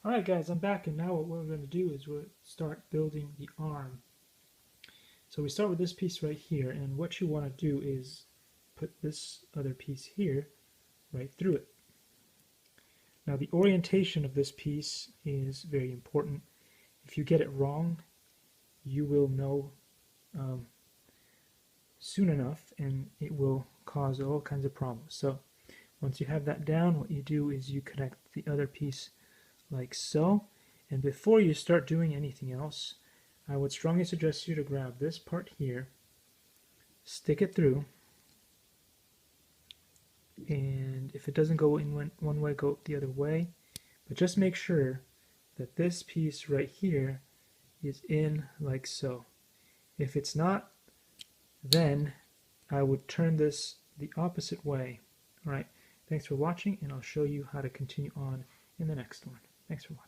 Alright guys, I'm back, and now what we're going to do is we'll start building the arm. So we start with this piece right here, and what you want to do is put this other piece here right through it. Now the orientation of this piece is very important. If you get it wrong, you will know soon enough, and it will cause all kinds of problems. So once you have that down, what you do is you connect the other piece like so. And before you start doing anything else, I would strongly suggest you to grab this part here, stick it through, and if it doesn't go in one way, go the other way. But just make sure that this piece right here is in like so. If it's not, then I would turn this the opposite way. Alright, thanks for watching, and I'll show you how to continue on in the next one. Thanks for watching.